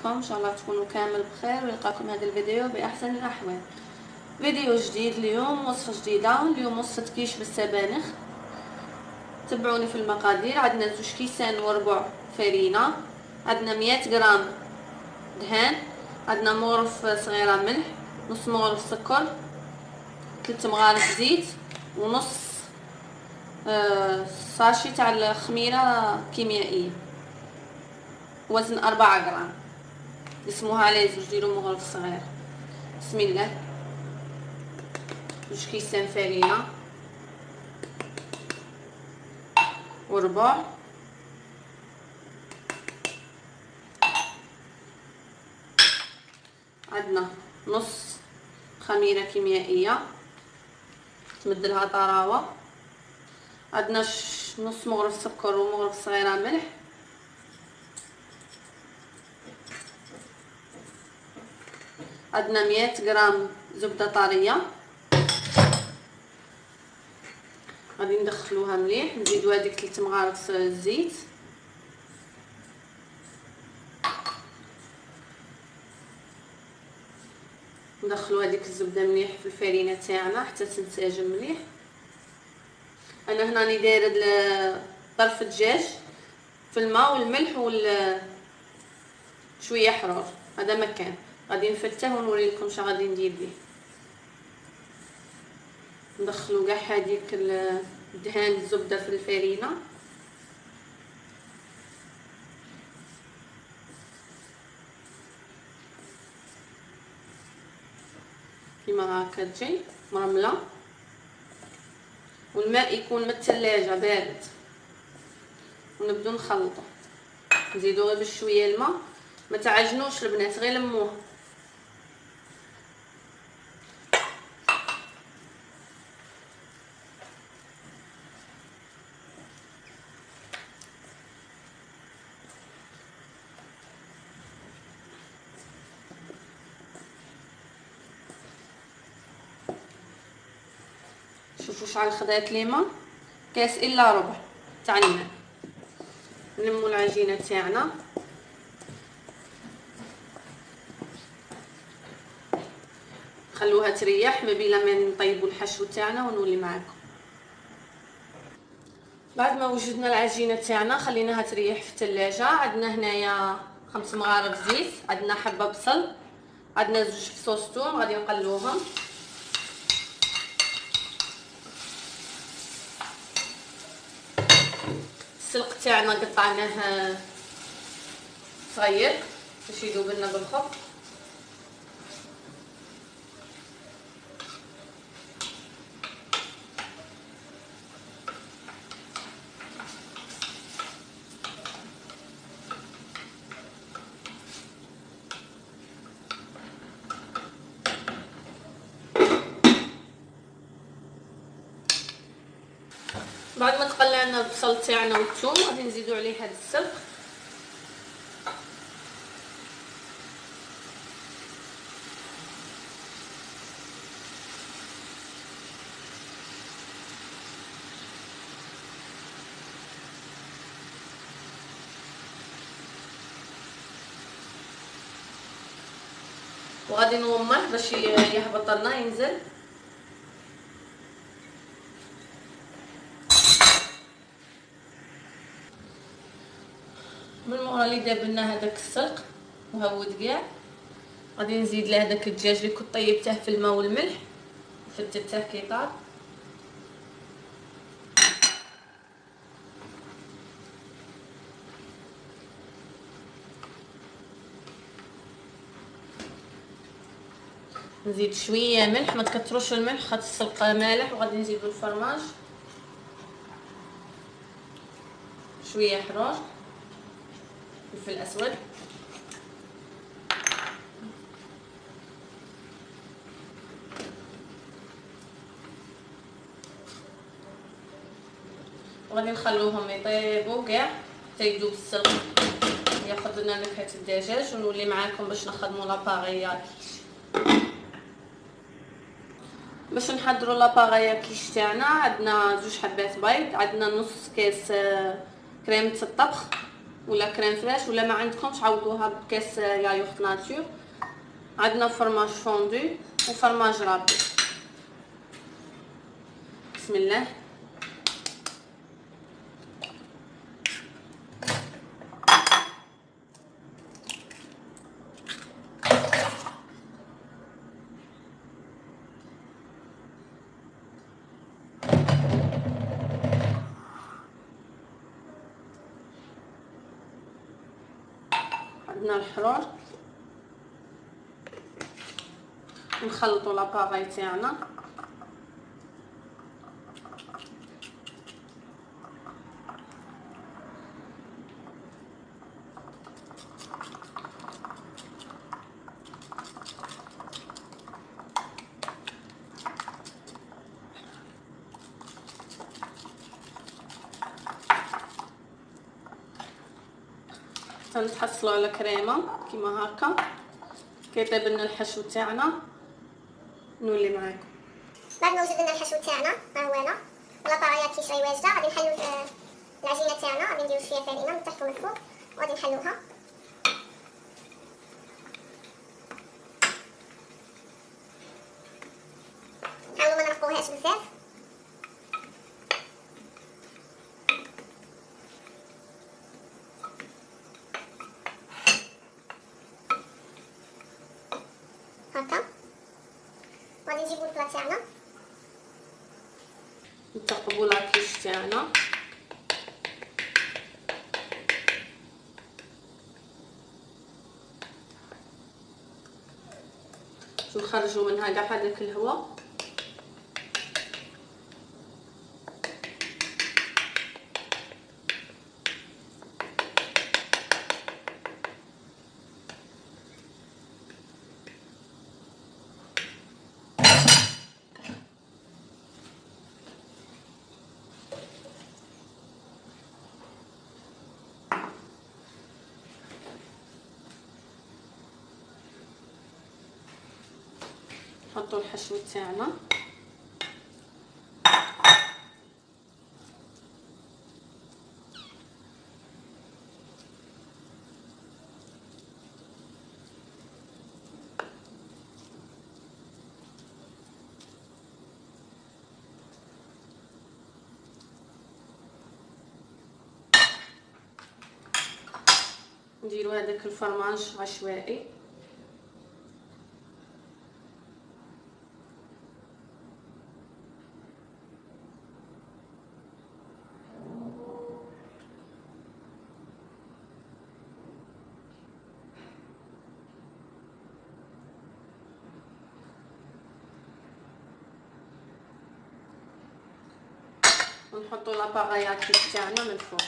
عليكم، ان شاء الله تكونوا كامل بخير ويلقاكم هذا الفيديو باحسن الاحوال. فيديو جديد اليوم، وصفه جديده. اليوم وصفه كيش بالسبانخ. تبعوني في المقادير. عندنا 2 كيسان وربع فرينه، عندنا 100 غرام دهان، عندنا مغرف صغيره ملح، نص مغرف سكر، 3 مغارف زيت، ونص ساشي تاع الخميره كيميائيه وزن 4 غرام. قسموها على زوج، ديروا مغرف صغير. بسم الله. 2 كيسان فرينه وربع، عندنا نص خميره كيميائيه تمدلها طراوه، عندنا نص مغرف سكر ومغرف صغيره ملح، عندنا 100 غرام زبده طريه غادي ندخلوها مليح. نزيدو هذيك 3 مغارف زيت، ندخلو هذيك الزبده مليح في الفرينه تاعنا حتى تنسجم مليح. انا هنا راني دايره طرف الدجاج في الماء والملح شويه حرور. هذا مكان غادي نفتح ونوري لكم شنو غادي ندير به. ندخلو كاع هذيك الدهان الزبده في الفرينه، كيما هكا تجي مرمله، والماء يكون من الثلاجه بارد، ونبدو نخلطو. نزيدو غير بشويه الماء، ما تعجنوش البنات، غير لموه. شوفوا شحال خدات ليما، كاس الا ربع تاع الماء. نلموا العجينه تاعنا، خلوها تريح ما بين ما نطيبوا الحشو تاعنا ونولي معكم. بعد ما وجدنا العجينه تاعنا خليناها تريح في الثلاجه. عندنا هنايا 5 مغارف زيت، عندنا حبه بصل، عندنا 2 فصوص ثوم غادي نقلوهم، السلق تاعنا قطعناه صغير باش يذوب لنا بالخبز. بعد ما تقلعنا البصل تاعنا والثوم غادي نزيدو عليه هذا السلق. وغادي نغمر باش يهبط لنا ينزل. من مورا اللي داب لنا هذاك السلق وهود كاع، غادي نزيد له هذاك الدجاج اللي كنت طيبته في الماء والملح وفتته كيطاب. نزيد شويه ملح، ما تكثروش الملح خاطر السلق مالح. وغادي نزيدو الفرماج، شويه حروج، فلفل اسود، وغادي نخلوهم يطيبوا كاع حتى يذوب السلق، ياخذ لنا نكهه الدجاج. ونولي معاكم باش نخدموا لاباغيا كيش. باش نحضروا لاباغيا كيش تاعنا عندنا 2 حبات بيض، عندنا نص كاس كريمه الطبخ، ولا كريم فريش، ولا ما عندكمش عوضوها بكاس يايورت ناتور. عندنا فرماج فوندو وفرماج رابي. بسم الله. عندنا الحرور، نخلطوا لاباغاي تاعنا. تنحصلوا على كريمه كيما هكا. كيطيب لنا الحشو تاعنا نولي معاكم. بعد ما وجد لنا الحشو تاعنا ها هو انا لاباغايات كي شويه واجده، غادي نحلو العجينه تاعنا، غادي نديرو شويه فرينه من تحت ومن الفوق وغادي نحلوها. حاولوا ما نرقوهاش بزاف. هكا غادي نجيبو البلا تاعنا، نثقبوا لاكيش تاعنا. نخرجوا منها كاع هذاك الهواء. نحطوا الحشو تاعنا. نديروا هذاك الفرماج عشوائي. ونحطوا لاباغايات تاعنا من فوق.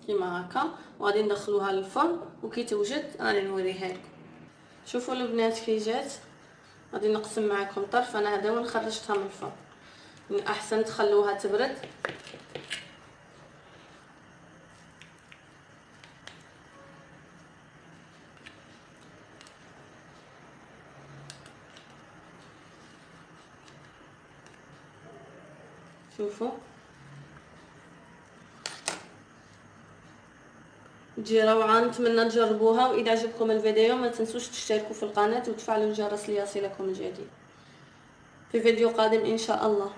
كيما هكا وغادي ندخلوها للفرن، وكي توجد راني نوريها لكم. شوفوا البنات كي جات. غادي نقسم معكم طرف، انا هذا وين خرجتها من الفرن. من احسن تخلوها تبرد. شوفوا تجي روعه. نتمنى تجربوها، واذا عجبكم الفيديو ما تنسوش تشتركوا في القناه وتفعلوا الجرس ليصلكم الجديد في فيديو قادم ان شاء الله.